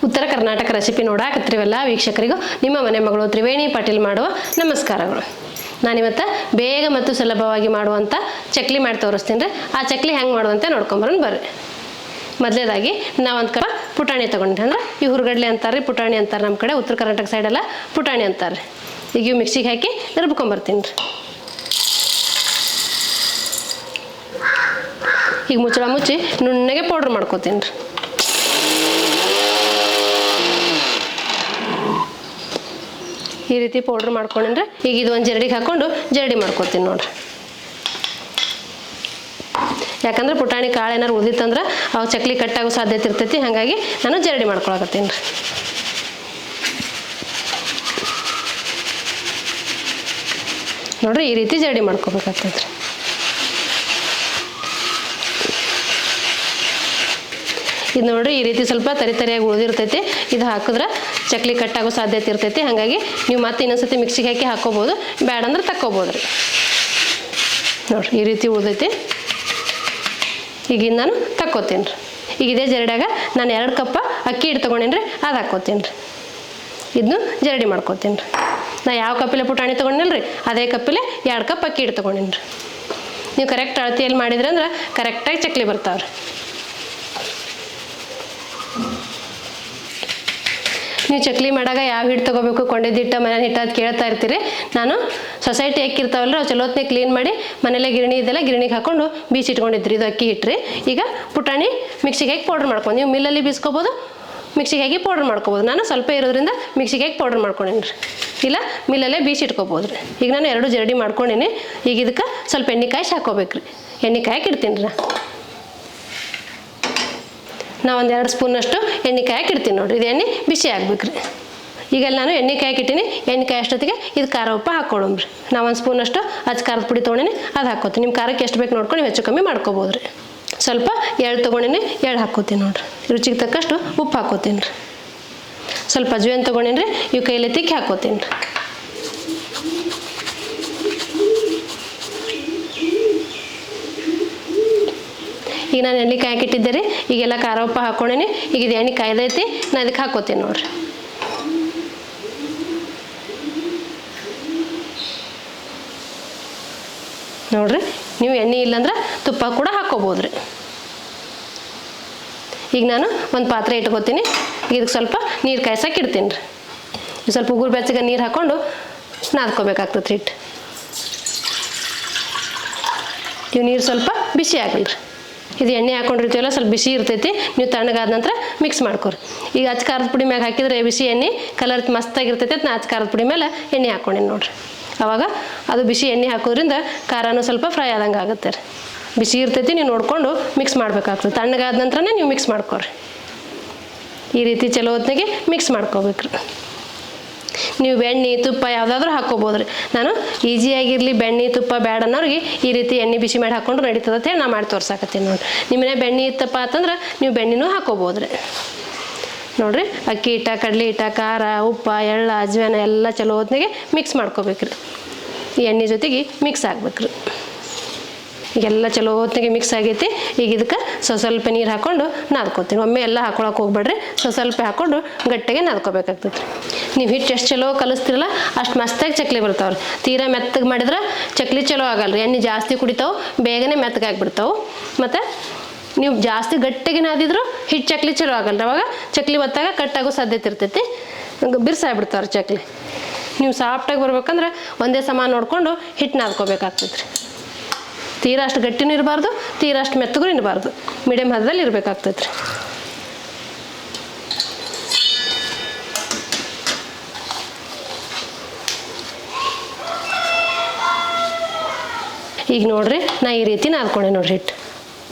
ಉತ್ತರ ಕರ್ನಾಟಕ ರೆಸಿಪಿ ನೋಡಾಕತ್ತೀವಲ್ಲ ವೀಕ್ಷಕರಿಗೂ ನಿಮ್ಮ ಮನೆ ಮಗಳು ತ್ರಿವೇಣಿ ಪಾಟೀಲ್ ಮಾಡುವ ನಮಸ್ಕಾರಗಳು. ನಾನಿವತ್ತು ಬೇಗ ಮತ್ತು ಸುಲಭವಾಗಿ ಮಾಡುವಂಥ ಚಕ್ಲಿ ಮಾಡಿ ತೋರಿಸ್ತೀನಿ ರೀ. ಆ ಚಕ್ಲಿ ಹೆಂಗೆ ಮಾಡುವಂತೆ ನೋಡ್ಕೊಂಬರೋಣ ಬರ್ರಿ. ಮೊದಲೇದಾಗಿ ನಾವು ಒಂದು ಕಪ್ ಪುಟಾಣಿ ತೊಗೊಂಡ್ರಿ. ಅಂದ್ರೆ ಈ ಹುರ್ಗಡ್ಲೆ ಅಂತಾರೆ, ಪುಟಾಣಿ ಅಂತಾರೆ ನಮ್ಮ ಕಡೆ, ಉತ್ತರ ಕರ್ನಾಟಕ ಸೈಡೆಲ್ಲ ಪುಟಾಣಿ ಅಂತಾರೆ. ಈಗ ಇವು ಮಿಕ್ಸಿಗೆ ಹಾಕಿ ರುಬ್ಕೊಂಬರ್ತೀನಿ ರೀ. ಈಗ ಮುಚ್ಚಳ ಮುಚ್ಚಿ ನುಣ್ಣಗೆ ಪೌಡ್ರ್ ಮಾಡ್ಕೋತೀನಿ ರೀ. ಈ ರೀತಿ ಪೌಡ್ರ್ ಮಾಡ್ಕೊಂಡ್ರೆ ಈಗ ಇದು ಒಂದು ಜರಡಿಗೆ ಹಾಕ್ಕೊಂಡು ಜರಡಿ ಮಾಡ್ಕೊತೀನಿ ನೋಡ್ರಿ. ಯಾಕಂದ್ರೆ ಪುಟಾಣಿ ಕಾಳು ಏನಾರು ಉಳಿದಿತ್ತಂದ್ರೆ ಅವು ಚಕ್ಲಿ ಕಟ್ಟಾಗೋ ಸಾಧ್ಯತೆ ಇರ್ತೈತಿ. ಹಾಗಾಗಿ ನಾನು ಜರಡಿ ಮಾಡ್ಕೊಳಕತ್ತೀನಿ ರೀ. ನೋಡ್ರಿ ಈ ರೀತಿ ಜರಡಿ ಮಾಡ್ಕೋಬೇಕಾಗ್ತೈತೆ ರೀ. ಇದು ನೋಡ್ರಿ ಈ ರೀತಿ ಸ್ವಲ್ಪ ತರಿಯಾಗಿ ಉಳಿದಿರ್ತೈತಿ. ಇದು ಹಾಕಿದ್ರೆ ಚಕ್ಲಿ ಕಟ್ಟಾಗೋ ಸಾಧ್ಯತೆ ಇರ್ತೈತಿ. ಹಾಗಾಗಿ ನೀವು ಮತ್ತೆ ಇನ್ನೊಂದ್ಸತಿ ಮಿಕ್ಸಿಗೆ ಹಾಕಿ ಹಾಕೋಬೋದು, ಬ್ಯಾಡ ಅಂದ್ರೆ ತಕ್ಕೋಬೋದು ರೀ. ನೋಡ್ರಿ ಈ ರೀತಿ ಉಳಿದೈತಿ. ಈಗ ನಾನು ತಕ್ಕೋತೀನಿ ರೀ. ಈಗ ಇದೇ ಜರಡಿಯಾಗ ನಾನು 2 ಕಪ್ ಅಕ್ಕಿ ಹಿಟ್ಟು ತೊಗೊಂಡೇನಿ ರೀ, ಅದು ಹಾಕ್ಕೋತೀನಿ ರೀ. ಇದನ್ನು ಜರಡಿ ಮಾಡ್ಕೋತೀನಿ ರೀ. ನಾ ಯಾವ ಕಪ್ಪಿಲೆ ಪುಟಾಣಿ ತೊಗೊಂಡಿಲ್ಲ ರೀ, ಅದೇ ಕಪ್ಪಿಲೆ 2 ಕಪ್ ಅಕ್ಕಿ ಹಿಟ್ಟು ತೊಗೊಂಡೇನಿ ರೀ. ನೀವು ಕರೆಕ್ಟ್ ಅಳತೆಯಲ್ಲಿ ಮಾಡಿದ್ರೆ ಅಂದ್ರೆ ಕರೆಕ್ಟಾಗಿ ಚಕ್ಲಿ ಬರ್ತಾವ್ರಿ. ನೀವು ಚಕ್ಲಿ ಮಾಡಾಗ ಯಾವ ಹಿಟ್ಟು ತೊಗೋಬೇಕು, ಕೊಂಡೆದಿಟ್ಟ ಮನೆ ಹಿಟ್ಟು ಅದು ಕೇಳ್ತಾ ಇರ್ತೀರಿ. ನಾನು ಸೊಸೈಟಿ ಅಕ್ಕಿರ್ತಾವಲ್ಲ ಅವು ಚಲೋತ್ನೇ ಕ್ಲೀನ್ ಮಾಡಿ ಮನೇಲೆ ಗಿರಣಿ ಇದೆಲ್ಲ ಗಿರಣಿಗೆ ಹಾಕ್ಕೊಂಡು ಬೀಸಿಟ್ಕೊಂಡಿದ್ರಿ. ಇದು ಅಕ್ಕಿ ಹಿಟ್ರಿ. ಈಗ ಪುಟಾಣಿ ಮಿಕ್ಸಿಗೆ ಹಾಕಿ ಪೌಡ್ರ್ ಮಾಡ್ಕೊಂಡು, ನೀವು ಮಿಲ್ಲಲ್ಲಿ ಬೀಸ್ಕೋಬೋದು, ಮಿಕ್ಸಿಗೆ ಹಾಕಿ ಪೌಡ್ರ್ ಮಾಡ್ಕೋಬೋದು. ನಾನು ಸ್ವಲ್ಪ ಇರೋದ್ರಿಂದ ಮಿಕ್ಸಿಗೆ ಹಾಕಿ ಪೌಡ್ರ್ ಮಾಡ್ಕೊಂಡೇನಿ ರೀ. ಇಲ್ಲ ಮಿಲ್ಲಲ್ಲೇ ಬೀಸಿಟ್ಕೋಬೋದು ರೀ. ಈಗ ನಾನು 2 ಜರಡಿ ಮಾಡ್ಕೊಂಡೀನಿ. ಈಗ ಇದಕ್ಕೆ ಸ್ವಲ್ಪ ಎಣ್ಣೆ ಕಾಯಿಸಿ ಹಾಕೋಬೇಕು ರೀ. ಎಣ್ಣೆ ಕಾಯಕ್ಕೆ ಇಡ್ತೀನಿ ರೀ. ನಾವು ಒಂದು 2 ಸ್ಪೂನಷ್ಟು ಎಣ್ಣೆ ಕಾಯಕ್ಕೆ ಇಡ್ತೀನಿ ನೋಡಿರಿ. ಇದು ಎಣ್ಣೆ ಬಿಸಿ ಆಗ್ಬೇಕು ರೀ. ಈಗೆಲ್ಲ ನಾನು ಎಣ್ಣೆ ಕಾಯಕ್ಕೆ ಇಟ್ಟೀನಿ. ಎಣ್ಣೆ ಕಾಯಷ್ಟೊತ್ತಿಗೆ ಇದು ಖಾರ ಉಪ್ಪು ಹಾಕ್ಕೊಳಮ್ರಿ. ನಾವು 1 ಸ್ಪೂನಷ್ಟು ಖಾರದ ಪುಡಿ ತೊಗೊಂಡಿನಿ, ಅದು ಹಾಕ್ಕೋತೀನಿ. ನಿಮ್ಮ ಖಾರಕ್ಕೆ ಎಷ್ಟು ಬೇಕು ನೋಡ್ಕೊಂಡು ನೀವು ಹೆಚ್ಚು ಕಮ್ಮಿ ಮಾಡ್ಕೋಬೋದು ರೀ. ಸ್ವಲ್ಪ ಎಳ್ಳು ತೊಗೊಂಡಿನಿ, ಎಳ್ಳು ಹಾಕ್ಕೋತೀನಿ ನೋಡಿರಿ. ರುಚಿಗೆ ತಕ್ಕಷ್ಟು ಉಪ್ಪು ಹಾಕ್ಕೋತೀನಿ ರೀ. ಸ್ವಲ್ಪ ಅಜ್ವಾನ ತೊಗೊಂಡಿನಿ ರೀ, ಇವು ಕೈಲಿ ತಿಕ್ಕಿ ಹಾಕ್ಕೋತೀನಿ ರೀ. ಈಗ ನಾನು ಎಣ್ಣೆ ಕಾಯಕ್ಕಿಟ್ಟಿದ್ದೆ ರೀ. ಈಗೆಲ್ಲ ಖಾರ ಉಪ್ಪು ಹಾಕ್ಕೊಂಡೇನಿ. ಈಗ ಇದು ಎಣ್ಣೆ ಕಾಯ್ದೈತಿ, ನಾನು ಇದಕ್ಕೆ ಹಾಕ್ಕೋತೀನಿ ನೋಡ್ರಿ. ನೋಡ್ರಿ ನೀವು ಎಣ್ಣೆ ಇಲ್ಲಂದ್ರೆ ತುಪ್ಪ ಕೂಡ ಹಾಕ್ಕೋಬೋದು ರೀ. ಈಗ ನಾನು ಒಂದು ಪಾತ್ರೆ ಇಟ್ಕೋತೀನಿ. ಇದಕ್ಕೆ ಸ್ವಲ್ಪ ನೀರು ಕಾಯ್ಸಕ್ಕೆ ಇಡ್ತೀನಿ ರೀ. ಸ್ವಲ್ಪ ಉಗುರು ಬೆಚ್ಚಗೆ ನೀರು ಹಾಕ್ಕೊಂಡು ನಾದ್ಕೋಬೇಕಾಗ್ತದೆ ಹಿಟ್ಟು. ಇವು ನೀರು ಸ್ವಲ್ಪ ಬಿಸಿ ಆಗಲಿ ರೀ. ಇದು ಎಣ್ಣೆ ಹಾಕೊಂಡಿರ್ತೀವಲ್ಲ ಸ್ವಲ್ಪ ಬಿಸಿ ಇರ್ತೈತಿ. ನೀವು ತಣ್ಣಗಾದ ನಂತರ ಮಿಕ್ಸ್ ಮಾಡ್ಕೊರಿ. ಈಗ ಅಚ್ಚ ಖಾರದ ಪುಡಿ ಮ್ಯಾಗ ಹಾಕಿದ್ರೆ ಬಿಸಿ ಎಣ್ಣೆ ಕಲರ್ ಮಸ್ತಾಗಿರ್ತೈತಿ. ನಾ ಅಚ್ಚ ಖಾರದ ಪುಡಿ ಮೇಲೆ ಎಣ್ಣೆ ಹಾಕ್ಕೊಂಡೇನಿ ನೋಡ್ರಿ. ಅವಾಗ ಅದು ಬಿಸಿ ಎಣ್ಣೆ ಹಾಕೋದ್ರಿಂದ ಖಾರನೂ ಸ್ವಲ್ಪ ಫ್ರೈ ಆದಂಗೆ ಆಗುತ್ತೆ ರೀ. ಬಿಸಿ ಇರ್ತೈತಿ, ನೀವು ನೋಡಿಕೊಂಡು ಮಿಕ್ಸ್ ಮಾಡಬೇಕಾಗ್ತದೆ. ತಣ್ಣಗಾದ ನಂತರನೇ ನೀವು ಮಿಕ್ಸ್ ಮಾಡ್ಕೊರಿ. ಈ ರೀತಿ ಚಲೋ ಹೊತ್ತಿಗೆ ಮಿಕ್ಸ್ ಮಾಡ್ಕೋಬೇಕ್ರಿ. ನೀವು ಬೆಣ್ಣೆ ತುಪ್ಪ ಯಾವುದಾದ್ರೂ ಹಾಕ್ಕೋಬೋದು ರೀ. ನಾನು ಈಸಿಯಾಗಿರಲಿ ಬೆಣ್ಣೆ ತುಪ್ಪ ಬ್ಯಾಡ ಅನ್ನೋರಿಗೆ ಈ ರೀತಿ ಎಣ್ಣೆ ಬಿಸಿ ಮಾಡಿ ಹಾಕ್ಕೊಂಡು ನಡೀತದೆ ಅಂತೇಳಿ ನಾ ಮಾಡಿ ತೋರ್ಸಾಕತ್ತೀನಿ ನೋಡಿರಿ. ನಿಮ್ಮನೆ ಬೆಣ್ಣೆ ಇತ್ತಪ್ಪ ಅಂತಂದ್ರೆ ನೀವು ಬೆಣ್ಣೆನೂ ಹಾಕ್ಕೋಬೋದು ರೀ. ನೋಡಿರಿ ಅಕ್ಕಿ ಹಿಟ್ಟ, ಕಡಲೆ ಹಿಟ್ಟ, ಖಾರ, ಉಪ್ಪು, ಎಳ್ಳು, ಅಜ್ವಾನ ಎಲ್ಲ ಚಲೋ ಹೊತ್ತಿಗೆ ಮಿಕ್ಸ್ ಮಾಡ್ಕೋಬೇಕ್ರಿ. ಈ ಎಣ್ಣೆ ಜೊತೆಗೆ ಮಿಕ್ಸ್ ಆಗ್ಬೇಕ್ರಿ. ಈಗೆಲ್ಲ ಚಲೋ ಹೊತ್ತಿಗೆ ಮಿಕ್ಸ್ ಆಗೈತಿ. ಈಗ ಇದಕ್ಕೆ ಸ್ವಲ್ಪ ನೀರು ಹಾಕ್ಕೊಂಡು ನಾದ್ಕೋತೀನಿ. ಒಮ್ಮೆ ಎಲ್ಲ ಹಾಕೊಳಕ್ಕೆ ಹೋಗ್ಬೇಡ್ರಿ. ಸ್ವಲ್ಪ ಹಾಕ್ಕೊಂಡು ಗಟ್ಟಿಗೆ ನಾದ್ಕೋಬೇಕಾಗ್ತದೆ. ನೀವು ಹಿಟ್ಟು ಎಷ್ಟು ಚಲೋ ಕಲಿಸ್ತಿರಲ್ಲ ಅಷ್ಟು ಮಸ್ತಾಗಿ ಚಕ್ಲಿ ಬರ್ತಾವ್ರಿ. ತೀರಾ ಮೆತ್ತಗೆ ಮಾಡಿದ್ರೆ ಚಕ್ಲಿ ಚಲೋ ಆಗಲ್ಲ ರೀ. ಎಣ್ಣೆ ಜಾಸ್ತಿ ಕುಡಿತಾವೆ, ಬೇಗನೆ ಮೆತ್ತಗಾಗಿಬಿಡ್ತಾವೆ. ಮತ್ತು ನೀವು ಜಾಸ್ತಿ ಗಟ್ಟಿಗೆ ನಾದಿದ್ರು ಹಿಟ್ಟು ಚಕ್ಲಿ ಚಲೋ ಆಗಲ್ಲ ರೀ. ಅವಾಗ ಚಕ್ಲಿ ಒತ್ತಾಗ ಕಟ್ಟಾಗೋ ಸಾಧ್ಯತೆ ಇರ್ತೈತಿ. ಬಿರ್ಸಾಗ್ಬಿಡ್ತಾವ್ರಿ ಚಕ್ಲಿ. ನೀವು ಸಾಫ್ಟಾಗಿ ಬರ್ಬೇಕಂದ್ರೆ ಒಂದೇ ಸಮ ನೋಡಿಕೊಂಡು ಹಿಟ್ಟು ನಾದ್ಕೋಬೇಕಾಗ್ತದೆ ರೀ. ತೀರಾ ಅಷ್ಟು ಗಟ್ಟಿನೂ ಇರಬಾರ್ದು, ತೀರಾ ಅಷ್ಟು ಮೆತ್ತಗೂ ಇರಬಾರ್ದು. ಮೀಡಿಯಮ್ ಹದದಲ್ಲಿ ಇರಬೇಕಾಗ್ತೈತೆ ರೀ. ಈಗ ನೋಡ್ರಿ ನಾ ಈ ರೀತಿ ನಾದ್ಕೊಂಡೆ ನೋಡ್ರಿ ಹಿಟ್ಟು.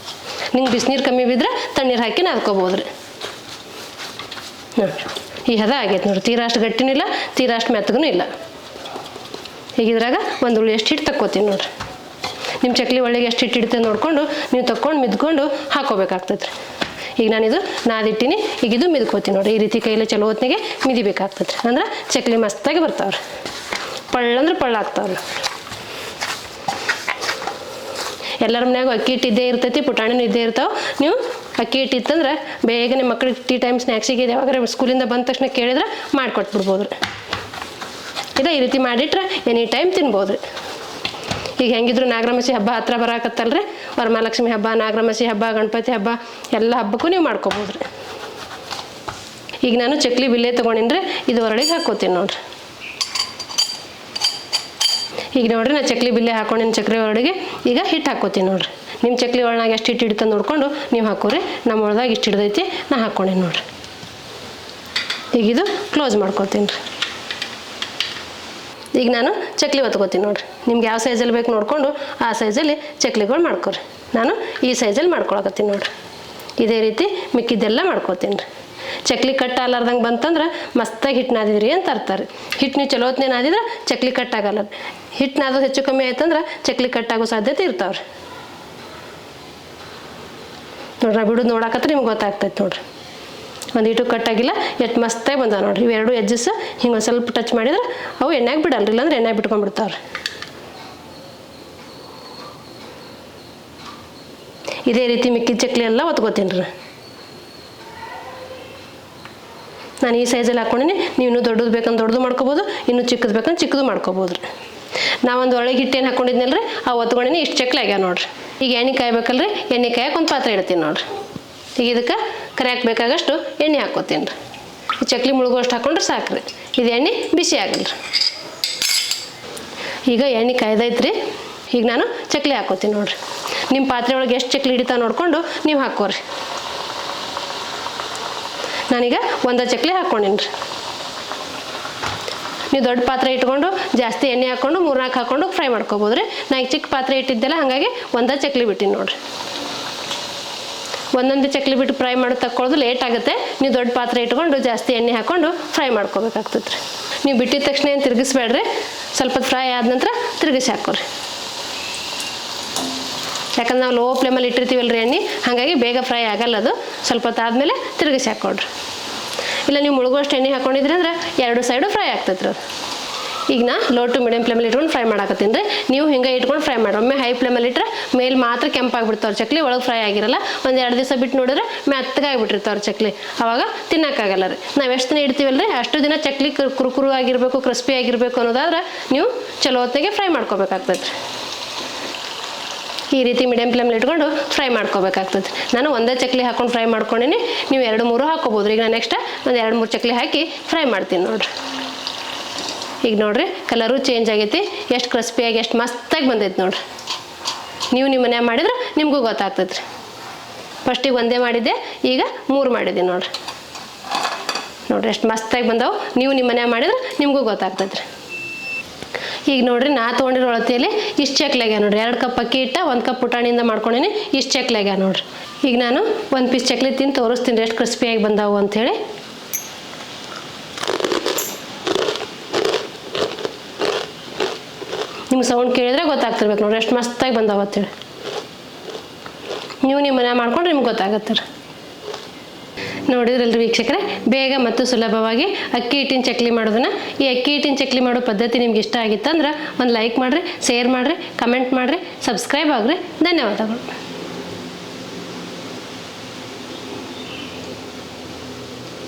ನಿಂಗೆ ಬಿಸಿನೀರು ಕಮ್ಮಿ ಬಿದ್ದರೆ ತಣ್ಣೀರು ಹಾಕಿ ನಾದ್ಕೋಬೋದು ರೀ. ನೋಡಿರಿ ಈ ಹದ ಆಗೈತೆ ನೋಡಿರಿ. ತೀರಾ ಅಷ್ಟು ಗಟ್ಟಿನೂ ಇಲ್ಲ, ತೀರಾ ಅಷ್ಟು ಮೆತ್ತಗೂ ಇಲ್ಲ. ಈಗ ಇದ್ರಾಗ ಒಂದು ಉಳ್ಳಿ ಎಷ್ಟು ಹಿಟ್ಟು ತಕ್ಕೋತೀನಿ ನೋಡ್ರಿ. ನಿಮ್ಮ ಚಕ್ಲಿ ಒಳ್ಳೆಗೆ ಎಷ್ಟು ಹಿಟ್ಟು ಹಿಡಿತದೆ ನೋಡಿಕೊಂಡು ನೀವು ತಕ್ಕೊಂಡು ಮಿದ್ಕೊಂಡು ಹಾಕೋಬೇಕಾಗ್ತದೆ ರೀ. ಈಗ ನಾನಿದು ನಾದಿಟ್ಟಿನಿ. ಈಗ ಇದು ಮಿದ್ಕೋತೀನಿ ನೋಡಿರಿ. ಈ ರೀತಿ ಕೈಲಿ ಚಲೋ ಹೊತ್ತಿಗೆ ಮಿದಿಬೇಕಾಗ್ತದೆ ರೀ. ಅಂದ್ರೆ ಚಕ್ಲಿ ಮಸ್ತಾಗಿ ಬರ್ತಾವ್ರಿ. ಪಳ್ಳಂದ್ರೆ ಪಳ್ಳ ಆಗ್ತಾವ್ರಿ. ಎಲ್ಲರ ಮನ್ಯಾಗೂ ಅಕ್ಕಿ ಹಿಟ್ಟು ಇದ್ದೇ ಇರ್ತೈತಿ, ಪುಟಾಣಿನೂ ಇದ್ದೇ ಇರ್ತಾವೆ. ನೀವು ಅಕ್ಕಿ ಹಿಟ್ಟಿತ್ತಂದ್ರೆ ಬೇಗನೆ ಮಕ್ಕಳಿಗೆ ಟೀ ಟೈಮ್ ಸ್ನ್ಯಾಕ್ಸಿಗೆ ಯಾವಾಗಾರ ಸ್ಕೂಲಿಂದ ಬಂದ ತಕ್ಷಣ ಕೇಳಿದ್ರೆ ಮಾಡಿಕೊಟ್ಬಿಡ್ಬೋದು ರೀ. ಇದು ಈ ರೀತಿ ಮಾಡಿಟ್ರೆ ಎನಿ ಟೈಮ್ ತಿನ್ಬೋದು ರೀ. ಈಗ ಹೆಂಗಿದ್ರು ನಾಗರಮಸಿ ಹಬ್ಬ ಹತ್ರ ಬರಾಕತ್ತಲ್ರಿ, ವರಮಹಾಲಕ್ಷ್ಮಿ ಹಬ್ಬ, ನಾಗರಮಸಿ ಹಬ್ಬ, ಗಣಪತಿ ಹಬ್ಬ ಎಲ್ಲ ಹಬ್ಬಕ್ಕೂ ನೀವು ಮಾಡ್ಕೊಬೋದು ರೀ. ಈಗ ನಾನು ಚಕ್ಲಿ ಬಿಲ್ಲೆ ತೊಗೊಂಡಿನ್ರಿ, ಇದು ಹೊರಳಿಗೆ ಹಾಕ್ಕೋತೀನಿ ನೋಡ್ರಿ. ಈಗ ನೋಡ್ರಿ ನಾನು ಚಕ್ಲಿ ಬಿಲ್ಲೆ ಹಾಕೊಂಡಿನ ಚಕ್ಲಿ ಒಳಗೆ ಈಗ ಹಿಟ್ಟು ಹಾಕ್ಕೋತೀನಿ ನೋಡ್ರಿ. ನಿಮ್ಮ ಚಕ್ಲಿ ಒಳಗೆ ಎಷ್ಟು ಹಿಟ್ಟು ಹಿಡ್ಕೊಂಡು ನೋಡ್ಕೊಂಡು ನೀವು ಹಾಕೋರಿ. ನಮ್ಮ ಒಳದಾಗ ಇಷ್ಟು ಹಿಡ್ದೈತಿ ನಾ ಹಾಕ್ಕೊಂಡೇನಿ ನೋಡ್ರಿ. ಈಗ ಇದು ಕ್ಲೋಸ್ ಮಾಡ್ಕೊತೀನಿ ರೀ. ಈಗ ನಾನು ಚಕ್ಲಿ ಒತ್ಕೋತೀನಿ ನೋಡ್ರಿ. ನಿಮ್ಗೆ ಯಾವ ಸೈಜಲ್ಲಿ ಬೇಕು ನೋಡಿಕೊಂಡು ಆ ಸೈಜಲ್ಲಿ ಚಕ್ಲಿಗಳು ಮಾಡ್ಕೊರಿ. ನಾನು ಈ ಸೈಜಲ್ಲಿ ಮಾಡ್ಕೊಳಕತ್ತೀನಿ ನೋಡ್ರಿ. ಇದೇ ರೀತಿ ಮಿಕ್ಕಿದ್ದೆಲ್ಲ ಮಾಡ್ಕೊತೀನಿ ರೀ. ಚಕ್ಲಿ ಕಟ್ ಆಲಾರ್ದಂಗೆ ಬಂತಂದ್ರೆ ಮಸ್ತಾಗಿ ಹಿಟ್ಟು ನಾದಿದ್ರಿ ಅಂತ ಅರ್ತಾರೆ. ಹಿಟ್ಟು ನೀವು ಚಲೋ ಹೊತ್ನೇ ನಾದಿದ್ರೆ ಚಕ್ಲಿ ಕಟ್ ಆಗಲ್ಲ. ಹಿಟ್ಟು ನಾದೋದು ಹೆಚ್ಚು ಕಮ್ಮಿ ಆಯ್ತಂದ್ರೆ ಚಕ್ಲಿ ಕಟ್ಟಾಗೋ ಸಾಧ್ಯತೆ ಇರ್ತಾವ್ರಿ. ನೋಡ್ರಿ ಬಿಡೋದು ನೋಡಾಕತ್ರೆ ನಿಮ್ಗೆ ಗೊತ್ತಾಗ್ತೈತೆ ನೋಡ್ರಿ. ಒಂದು ಹಿಟ್ಟು ಕಟ್ಟಾಗಿಲ್ಲ, ಎಷ್ಟು ಮಸ್ತಾಗಿ ಬಂದಾವ ನೋಡ್ರಿ. ಇವೆರಡು ಎಜ್ಜಸ್ ಹಿಂಗೆ ಒಂದು ಸ್ವಲ್ಪ ಟಚ್ ಮಾಡಿದ್ರೆ ಅವು ಎಣ್ಣೆಗೆ ಬಿಡಲ್ರಿ, ಇಲ್ಲಾಂದ್ರೆ ಎಣ್ಣೆಗೆ ಬಿಟ್ಕೊಂಡ್ಬಿಡ್ತಾವ್ರಿ. ಇದೇ ರೀತಿ ಮಿಕ್ಕಿದ ಚಕ್ಲಿ ಎಲ್ಲ ಒತ್ಕೋತೀನಿ ರೀ. ನಾನು ಈ ಸೈಜಲ್ಲಿ ಹಾಕ್ಕೊಂಡಿನಿ. ನೀವು ಇನ್ನೂ ದೊಡ್ಡದು ಬೇಕಂದ್ರೆ ದೊಡ್ಡದು ಮಾಡ್ಕೊಬೋದು, ಇನ್ನೂ ಚಿಕ್ಕದು ಬೇಕಂದ್ರೆ ಚಿಕ್ಕದು ಮಾಡ್ಕೊಬೋದು ರೀ. ನಾವೊಂದು ಒಳಗೆ ಹಿಟ್ಟೇನು ಹಾಕ್ಕೊಂಡಿದ್ನಲ್ರಿ ಅವು ಒತ್ಕೊಂಡಿನಿ. ಇಷ್ಟು ಚಕ್ಲಿ ಆಗ್ಯಾವ ನೋಡ್ರಿ. ಈಗ ಎಣ್ಣೆ ಕಾಯ್ಬೇಕಲ್ರಿ, ಎಣ್ಣೆ ಕಾಯಕ್ಕೆ ಒಂದು ಪಾತ್ರೆ ಇಡ್ತೀನಿ ನೋಡ್ರಿ. ಈಗ ಇದಕ್ಕೆ ಕರಿಯಾಕೆ ಬೇಕಾಗಷ್ಟು ಎಣ್ಣೆ ಹಾಕ್ಕೋತೀನಿ ರೀ. ಈ ಚಕ್ಲಿ ಮುಳುಗುವಷ್ಟು ಹಾಕ್ಕೊಂಡ್ರೆ ಸಾಕ್ರಿ. ಇದು ಎಣ್ಣೆ ಬಿಸಿ ಆಗಲ್ಲ ರೀ. ಈಗ ಎಣ್ಣೆ ಕಾಯ್ದೈತ್ರಿ. ಈಗ ನಾನು ಚಕ್ಲಿ ಹಾಕ್ಕೋತೀನಿ ನೋಡ್ರಿ. ನಿಮ್ಮ ಪಾತ್ರೆ ಒಳಗೆ ಎಷ್ಟು ಚಕ್ಲಿ ಹಿಡಿತಾ ನೋಡಿಕೊಂಡು ನೀವು ಹಾಕೋರಿ. ನಾನೀಗ ಒಂದು ಚಕ್ಲಿ ಹಾಕ್ಕೊಂಡಿನಿ ರೀ. ನೀವು ದೊಡ್ಡ ಪಾತ್ರೆ ಇಟ್ಕೊಂಡು ಜಾಸ್ತಿ ಎಣ್ಣೆ ಹಾಕ್ಕೊಂಡು 3-4 ಹಾಕ್ಕೊಂಡು ಫ್ರೈ ಮಾಡ್ಕೊಬೋದು ರೀ. ನಾ ಈಗ ಚಿಕ್ಕ ಪಾತ್ರೆ ಇಟ್ಟಿದ್ದೆಲ್ಲ ಹಾಗಾಗಿ ಒಂದು ಚಕ್ಲಿ ಬಿಟ್ಟಿನಿ ನೋಡ್ರಿ. ಒಂದೊಂದು ಚಕ್ಲಿ ಬಿಟ್ಟು ಫ್ರೈ ಮಾಡಿ ತಕ್ಕೊಳ್ಳೋದು ಲೇಟ್ ಆಗುತ್ತೆ. ನೀವು ದೊಡ್ಡ ಪಾತ್ರೆ ಇಟ್ಕೊಂಡು ಜಾಸ್ತಿ ಎಣ್ಣೆ ಹಾಕ್ಕೊಂಡು ಫ್ರೈ ಮಾಡ್ಕೋಬೇಕಾಗ್ತದೆ ರೀ. ನೀವು ಬಿಟ್ಟಿದ ತಕ್ಷಣ ಏನು ತಿರುಗಿಸ್ಬೇಡ್ರಿ. ಸ್ವಲ್ಪ ಫ್ರೈ ಆದ ನಂತರ ತಿರುಗಿಸಿ ಹಾಕೋರಿ. ಯಾಕಂದ್ರೆ ನಾವು ಲೋ ಫ್ಲೇಮಲ್ಲಿ ಇಟ್ಟಿರ್ತೀವಲ್ರಿ ಎಣ್ಣೆ, ಹಾಗಾಗಿ ಬೇಗ ಫ್ರೈ ಆಗಲ್ಲ ಅದು. ಸ್ವಲ್ಪ ಹೊತ್ತು ಆದಮೇಲೆ ತಿರುಗಿಸಿ ಹಾಕ್ಕೊಡ್ರಿ. ಇಲ್ಲ ನೀವು ಮುಳುಗುವಷ್ಟು ಎಣ್ಣೆ ಹಾಕ್ಕೊಂಡಿದ್ರಿ ಅಂದ್ರೆ 2 ಸೈಡು ಫ್ರೈ ಆಗ್ತೈತೆ ರೀ. ಈಗ ನಾ ಲೋ ಟು ಮೀಡಿಯಮ್ ಫ್ಲೇಮಲ್ಲಿ ಇಟ್ಕೊಂಡು ಫ್ರೈ ಮಾಡಾಕತ್ತೀನಿ ರೀ. ನೀವು ಹಿಂಗೆ ಇಟ್ಕೊಂಡು ಫ್ರೈ ಮಾಡಿ. ಒಮ್ಮೆ ಹೈ ಫ್ಲೇಮಲ್ಲಿ ಇಟ್ಟರೆ ಮೇಲೆ ಮಾತ್ರ ಕೆಂಪಾಗಿಬಿಡ್ತಾವ್ರ ಚಕ್ಲಿ, ಒಳಗೆ ಫ್ರೈ ಆಗಿರಲ್ಲ. ಒಂದು 2 ದಿವಸ ಬಿಟ್ಟು ನೋಡಿದ್ರೆ ಮೆತ್ತಗಾಗಿಬಿಟ್ಟಿರ್ತಾವ್ರ ಚಕ್ಲಿ, ಆವಾಗ ತಿನ್ನೋಕ್ಕಾಗಲ್ಲ ರೀ. ನಾವು ಎಷ್ಟು ದಿನ ಇಡ್ತೀವಲ್ಲ ರೀ ಅಷ್ಟು ದಿನ ಚಕ್ಲಿ ಕುರುಕುರು ಆಗಿರಬೇಕು, ಕ್ರಿಸ್ಪಿ ಆಗಿರಬೇಕು ಅನ್ನೋದಾದ್ರೆ ನೀವು ಚಲೋ ಹೊತ್ತಿಗೆ ಫ್ರೈ ಮಾಡ್ಕೋಬೇಕಾಗ್ತದೆ ರೀ. ಈ ರೀತಿ ಮೀಡಿಯಮ್ ಫ್ಲೇಮಲ್ಲಿ ಇಟ್ಕೊಂಡು ಫ್ರೈ ಮಾಡ್ಕೋಬೇಕಾಗ್ತದೆ. ನಾನು ಒಂದೇ ಚಕ್ಲಿ ಹಾಕ್ಕೊಂಡು ಫ್ರೈ ಮಾಡ್ಕೊಂಡಿನಿ. ನೀವು 2-3 ಹಾಕ್ಕೋಬೋದು. ಈಗ ನಾನು ನೆಕ್ಸ್ಟ್ ಒಂದು 2-3 ಚಕ್ಲಿ ಹಾಕಿ ಫ್ರೈ ಮಾಡ್ತೀನಿ ನೋಡಿರಿ. ಈಗ ನೋಡಿರಿ ಕಲರು ಚೇಂಜ್ ಆಗೈತಿ. ಎಷ್ಟು ಕ್ರಿಸ್ಪಿಯಾಗಿ ಎಷ್ಟು ಮಸ್ತಾಗಿ ಬಂದೈತೆ ನೋಡಿರಿ. ನೀವು ನಿಮ್ಮ ಮನ್ಯಾಗ ಮಾಡಿದ್ರೆ ನಿಮಗೂ ಗೊತ್ತಾಗ್ತೈತೆ ರೀ. ಫಸ್ಟಿಗೆ ಒಂದೇ ಮಾಡಿದ್ದೆ, ಈಗ 3 ಮಾಡಿದ್ದೀನಿ ನೋಡಿರಿ. ನೋಡಿರಿ ಎಷ್ಟು ಮಸ್ತಾಗಿ ಬಂದವು. ನೀವು ನಿಮ್ಮ ಮನ್ಯಾಗ ಮಾಡಿದ್ರೆ ನಿಮಗೂ ಗೊತ್ತಾಗ್ತೈತೆ ರೀ. ಈಗ ನೋಡ್ರಿ ನಾ ತೊಗೊಂಡಿರೋ ಅಳತೆಯಲ್ಲಿ ಇಷ್ಟು ಚಕ್ಲಾಗ್ಯ ನೋಡ್ರಿ. 2 ಕಪ್ ಅಕ್ಕಿ ಹಿಟ್ಟ 1 ಕಪ್ ಪುಟಾಣಿಯಿಂದ ಮಾಡ್ಕೊಂಡಿನಿ. ಇಷ್ಟು ಚಕ್ಲಾಗ್ಯ ನೋಡ್ರಿ. ಈಗ ನಾನು 1 ಪೀಸ್ ಚಕ್ಲಿ ತಿಂದು ತೋರಿಸ್ತೀನಿ ಎಷ್ಟು ಕ್ರಿಸ್ಪಿಯಾಗಿ ಬಂದಾವು ಅಂಥೇಳಿ. ನಿಮ್ಗೆ ಸೌಂಡ್ ಕೇಳಿದ್ರೆ ಗೊತ್ತಾಗ್ತಿರ್ಬೇಕು ನೋಡ್ರಿ ಎಷ್ಟು ಮಸ್ತಾಗಿ ಬಂದಾವ ಅಂತೇಳಿ. ನೀವು ನಿಮ್ಮ ಮನೆ ಮಾಡ್ಕೊಂಡ್ರೆ ನಿಮ್ಗೆ ಗೊತ್ತಾಗತ್ತೆ ರೀ. ನೋಡಿದ್ರಲ್ರಿ ವೀಕ್ಷಕರೇ, ಬೇಗ ಮತ್ತು ಸುಲಭವಾಗಿ ಅಕ್ಕಿ ಹಿಟ್ಟಿನ ಚಕ್ಲಿ ಮಾಡೋದನ್ನ. ಈ ಅಕ್ಕಿ ಹಿಟ್ಟಿನ ಚಕ್ಲಿ ಮಾಡೋ ಪದ್ಧತಿ ನಿಮ್ಗೆ ಇಷ್ಟ ಆಗಿತ್ತಂದ್ರೆ ಒಂದು ಲೈಕ್ ಮಾಡಿರಿ, ಶೇರ್ ಮಾಡಿರಿ, ಕಮೆಂಟ್ ಮಾಡಿರಿ, ಸಬ್ಸ್ಕ್ರೈಬ್ ಆಗಿರಿ. ಧನ್ಯವಾದಗಳು.